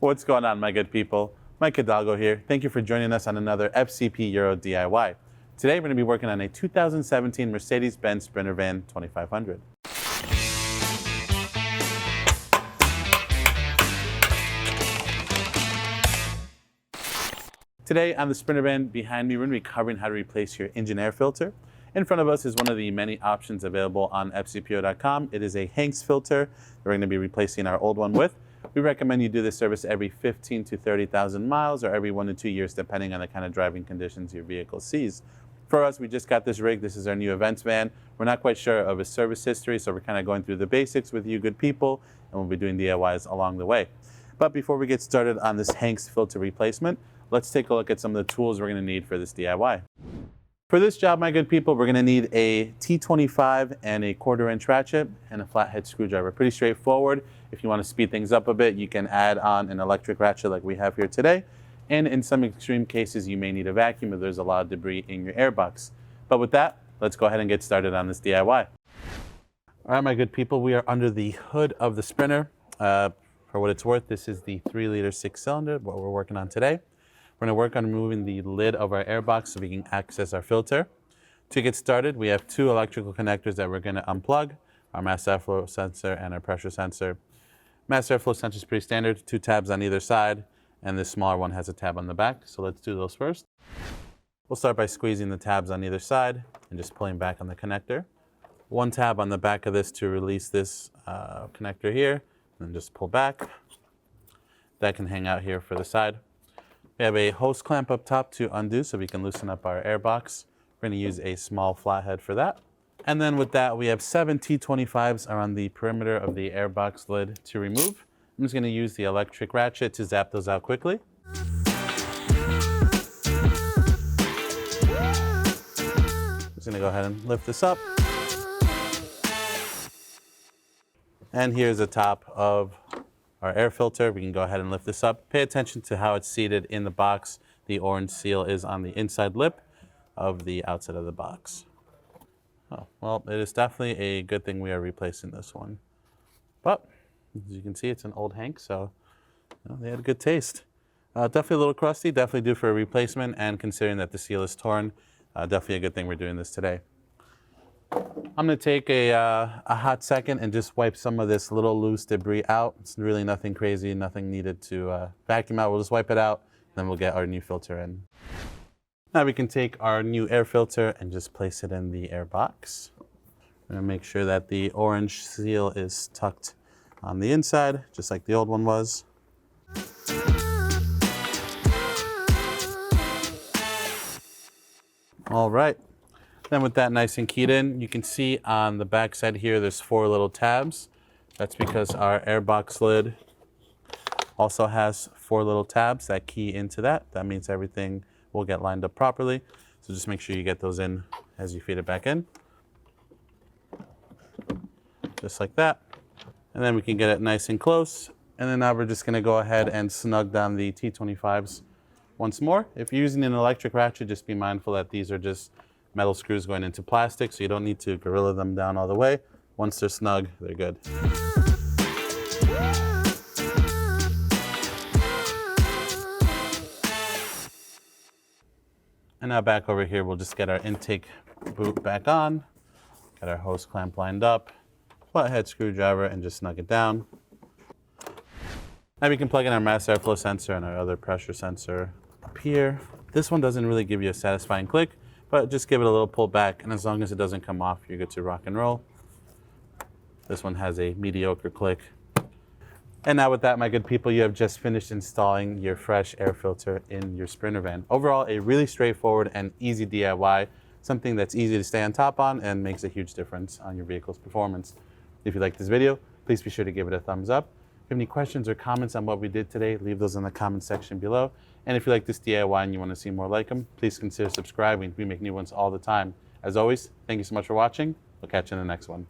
What's going on, my good people? Mike Hidalgo here. Thank you for joining us on another FCP Euro DIY. Today we're going to be working on a 2017 Mercedes-Benz Sprinter van 2500. Today on the Sprinter van behind me, we're going to be covering how to replace your engine air filter. In front of us is one of the many options available on fcpo.com. It is a Hanks filter that we're going to be replacing our old one with. We recommend you do this service every 15 to 30,000 miles or every 1 to 2 years, depending on the kind of driving conditions your vehicle sees. For us, we just got this rig. This is our new events van. We're not quite sure of his service history, so we're kind of going through the basics with you good people, and we'll be doing DIYs along the way. But before we get started on this Hanks filter replacement, let's take a look at some of the tools we're going to need for this DIY. For this job, my good people, we're going to need a T25 and a 1/4 inch ratchet and a flathead screwdriver. Pretty straightforward. If you want to speed things up a bit, you can add on an electric ratchet like we have here today. And in some extreme cases, you may need a vacuum if there's a lot of debris in your airbox. But with that, let's go ahead and get started on this DIY. All right, my good people, we are under the hood of the Sprinter. For what it's worth, this is the 3-liter 6-cylinder, what we're working on today. We're going to work on removing the lid of our airbox so we can access our filter. To get started, we have 2 electrical connectors that we're going to unplug, our mass airflow sensor and our pressure sensor. Mass airflow sensor is pretty standard, 2 tabs on either side, and this smaller one has a tab on the back. So let's do those first. We'll start by squeezing the tabs on either side and just pulling back on the connector. 1 tab on the back of this to release this connector here, and just pull back. That can hang out here for the side. We have a hose clamp up top to undo so we can loosen up our airbox. We're going to use a small flathead for that. And then with that, we have 7 T25s around the perimeter of the airbox lid to remove. I'm just going to use the electric ratchet to zap those out quickly. Just going to go ahead and lift this up. And here's the top of our air filter. We can go ahead and lift this up. Pay attention to how it's seated in the box. The orange seal is on the inside lip of the outside of the box. Oh, well, it is definitely a good thing we are replacing this one. But as you can see, it's an old Hank, so they had a good taste. Definitely a little crusty, definitely due for a replacement, and considering that the seal is torn, definitely a good thing we're doing this today. I'm going to take a hot second and just wipe some of this little loose debris out. It's really nothing crazy, nothing needed to vacuum out. We'll just wipe it out, then we'll get our new filter in. Now we can take our new air filter and just place it in the air box. We're going to make sure that the orange seal is tucked on the inside, just like the old one was. All right. Then with that nice and keyed in, you can see on the back side here, there's 4 little tabs. That's because our airbox lid also has 4 little tabs that key into that. That means everything will get lined up properly. So just make sure you get those in as you feed it back in. Just like that. And then we can get it nice and close. And then now we're just going to go ahead and snug down the T25s once more. If you're using an electric ratchet, just be mindful that these are just metal screws going into plastic, so you don't need to gorilla them down all the way. Once they're snug, they're good. And now back over here, we'll just get our intake boot back on, get our hose clamp lined up, flathead screwdriver, and just snug it down. Now we can plug in our mass airflow sensor and our other pressure sensor up here. This one doesn't really give you a satisfying click, but just give it a little pull back, and as long as it doesn't come off, you're good to rock and roll. This one has a mediocre click. And now with that, my good people, you have just finished installing your fresh air filter in your Sprinter van. Overall, a really straightforward and easy DIY, something that's easy to stay on top on and makes a huge difference on your vehicle's performance. If you like this video, please be sure to give it a thumbs up. If you have any questions or comments on what we did today, leave those in the comment section below. And if you like this DIY and you want to see more like them, please consider subscribing. We make new ones all the time. As always, thank you so much for watching. We'll catch you in the next one.